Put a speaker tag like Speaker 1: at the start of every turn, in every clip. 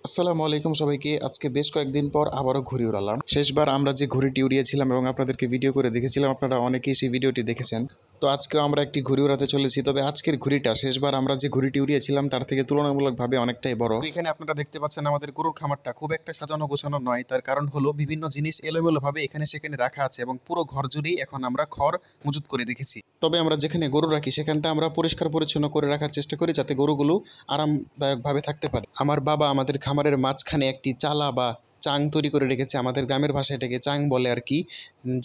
Speaker 1: আসসালামু আলাইকুম সবাইকে। আজকে বেশ কয়েকদিন পর আবারও ঘুড়ি উড়ালাম। শেষবার আমরা যে ঘুড়িটি উড়িয়েছিলাম এবং আপনাদেরকে ভিডিও করে দেখেছিলাম, আপনারা অনেকেই সেই ভিডিওটি দেখেছেন। তো আজকেও আমরা একটি ঘুড়ি উড়াতে চলেছি, তবে আজকের ঘুড়িটা শেষবার আমরা যে ঘুড়িটি উড়িয়েছিলাম তার থেকে তুলনামূলকভাবে অনেকটাই বড়। এখানে আপনারা দেখতে পাচ্ছেন আমাদের গরুর খামারটা খুব একটা সাজানো গোছানো নয়। তার কারণ হলো বিভিন্ন জিনিস এলোমেলোভাবে এখানে সেখানে রাখা আছে এবং পুরো ঘর জুড়েই এখন আমরা খড় মজুত করে রেখেছি। তবে আমরা যেখানে গরু রাখি সেখানটা আমরা পরিষ্কার পরিচ্ছন্ন করে রাখার চেষ্টা করি, যাতে গরুগুলো আরামদায়কভাবে থাকতে পারে। আমার বাবা আমাদের খামারের মাঝখানে একটি চালা বা চাং তৈরি করে রেখেছে, আমাদের গ্রামের ভাষায় এটাকে চাং বলে আর কি,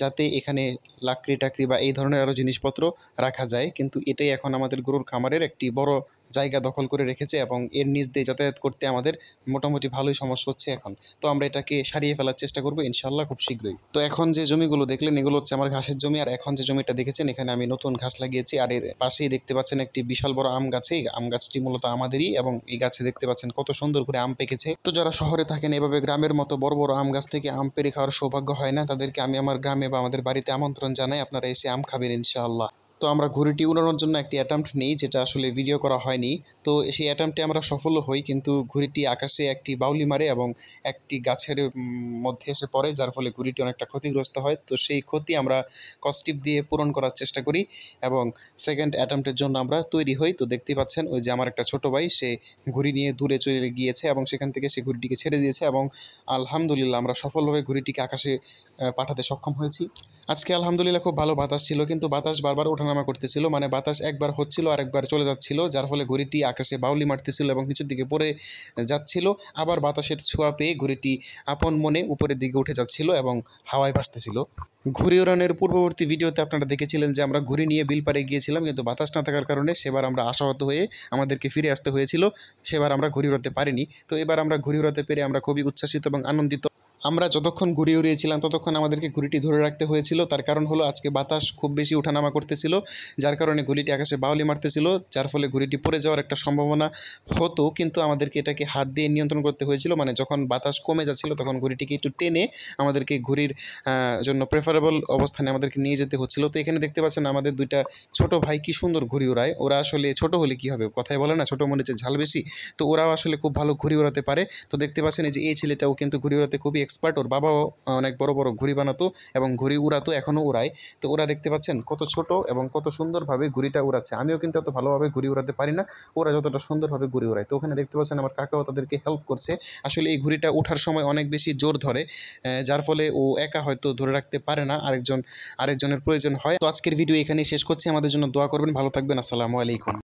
Speaker 1: যাতে এখানে লাকড়ি টাকড়ি বা এই ধরনের আরও জিনিসপত্র রাখা যায়। কিন্তু এটাই এখন আমাদের গরুর খামারের একটি বড় জায়গা দখল করে রেখেছে এবং এর নিচ দিয়ে যাতায়াত করতে আমাদের মোটামুটি ভালোই সমস্যা হচ্ছে এখন। তো আমরা এটাকে সারিয়ে ফেলার চেষ্টা করবো ইনশাল্লাহ খুব শীঘ্রই। তো এখন যে জমিগুলো দেখলেন এগুলো হচ্ছে আমার ঘাসের জমি, আর এখন যে জমিটা দেখেছেন এখানে আমি নতুন ঘাস লাগিয়েছি। আর এর পাশেই দেখতে পাচ্ছেন একটি বিশাল বড় আম গাছে, এই আম গাছটি মূলত আমাদেরই এবং এই গাছে দেখতে পাচ্ছেন কত সুন্দর করে আম পেকেছে। তো যারা শহরে থাকেন এভাবে গ্রামের মতো বড় বড় আম গাছ থেকে আম পেড়ে খাওয়ার সৌভাগ্য হয় না, তাদেরকে আমি আমার গ্রামে বা আমাদের বাড়িতে আমন্ত্রণ জানাই, আপনারা এসে আম খাবেন ইনশাআল্লাহ। তো আমরা ঘুড়িটি উড়ানোর জন্য একটি অ্যাটেম্প্ট নিই, যেটা আসলে ভিডিও করা হয়নি। তো সেই অ্যাটেম্প্টে আমরা সফলও হই, কিন্তু ঘুড়িটি আকাশে একটি বাউলি মারে এবং একটি গাছের মধ্যে এসে পড়ে, যার ফলে ঘুড়িটি অনেকটা ক্ষতিগ্রস্ত হয়। তো সেই ক্ষতি আমরা কস্টিপ দিয়ে পূরণ করার চেষ্টা করি এবং সেকেন্ড অ্যাটেম্প্টের জন্য আমরা তৈরি হই। তো দেখতেই পাচ্ছেন ওই যে আমার একটা ছোট ভাই, সে ঘুড়ি নিয়ে দূরে চলে গিয়েছে এবং সেখান থেকে সে ঘুড়িটিকে ছেড়ে দিয়েছে এবং আলহামদুলিল্লাহ আমরা সফলভাবে ঘুড়িটিকে আকাশে পাঠাতে সক্ষম হয়েছি। আজকে আলহামদুলিল্লাহ খুব ভালো বাতাস ছিল, কিন্তু বাতাস বারবার ওঠানামা করতেছিল, মানে বাতাস একবার হচ্ছিল আর একবার চলে যাচ্ছিল, যার ফলে ঘুড়িটি আকাশে বাউলি মারতেছিল এবং নিচের দিকে পড়ে যাচ্ছিল। আবার বাতাসের ছোঁয়া পেয়ে ঘুড়িটি আপন মনে উপরের দিকে উঠে যাচ্ছিল এবং হাওয়ায় ভাসতেছিল। ঘুড়ি ওড়ানোর পূর্ববর্তী ভিডিওতে আপনারা দেখেছিলেন যে আমরা ঘুড়ি নিয়ে বিলপাড়ে গিয়েছিলাম, কিন্তু বাতাস না থাকার কারণে সেবার আমরা আশাহত হয়ে আমাদেরকে ফিরে আসতে হয়েছিল। সেবার আমরা ঘুড়ি উড়াতে পারিনি। তো এবার আমরা ঘুড়ি উড়াতে পেরে আমরা খুবই উচ্ছ্বাসিত এবং আনন্দিত। আমরা যতক্ষণ ঘুড়ি উড়িয়েছিলাম ততক্ষণ আমাদেরকে ঘুড়িটি ধরে রাখতে হয়েছিল, তার কারণ হলো আজকে বাতাস খুব বেশি ওঠানামা করতেছিল, যার কারণে ঘুড়িটি আকাশে বাউলি মারতেছিল, যার ফলে ঘুড়িটি পড়ে যাওয়ার একটা সম্ভাবনা হতো। কিন্তু আমাদেরকে এটাকে হাত দিয়ে নিয়ন্ত্রণ করতে হয়েছিল, মানে যখন বাতাস কমে যাচ্ছিল তখন ঘুড়িটিকে একটু টেনে আমাদেরকে ঘুড়ির জন্য প্রেফারেবল অবস্থানে আমাদেরকে নিয়ে যেতে হচ্ছিল। তো এখানে দেখতে পাচ্ছেন আমাদের দুইটা ছোট ভাই কি সুন্দর ঘুড়ি ওড়ায়। ওরা আসলে ছোট হলে কি হবে, কথায় বলে না ছোট মনে যে ঝাল বেশি, তো ওরাও আসলে খুব ভালো ঘুড়ি ওড়াতে পারে। তো দেখতে পাচ্ছেন এই যে এই ছেলেটাও কিন্তু ঘুড়ি ওড়াতে খুবই এক্সপার্ট, ওর বাবাও অনেক বড় বড় ঘুড়ি বানাতো এবং ঘুড়ি উড়াতো, এখনও উড়ায়। তো ওরা দেখতে পাচ্ছেন কত ছোট এবং কত সুন্দরভাবে ঘুড়িটা উড়াচ্ছে। আমিও কিন্তু এত ভালোভাবে ঘুড়ি উড়াতে পারি না, ওরা যতটা সুন্দরভাবে ঘুড়ি উড়ায়। তো ওখানে দেখতে পাচ্ছেন আমার কাকাও তাদেরকে হেল্প করছে। আসলে এই ঘুড়িটা ওঠার সময় অনেক বেশি জোর ধরে, যার ফলে ও একা হয়তো ধরে রাখতে পারে না, আরেকজনের প্রয়োজন হয়। তো আজকের ভিডিও এখানেই শেষ করছি। আমাদের জন্য দোয়া করবেন, ভালো থাকবেন। আসসালামু আলাইকুম।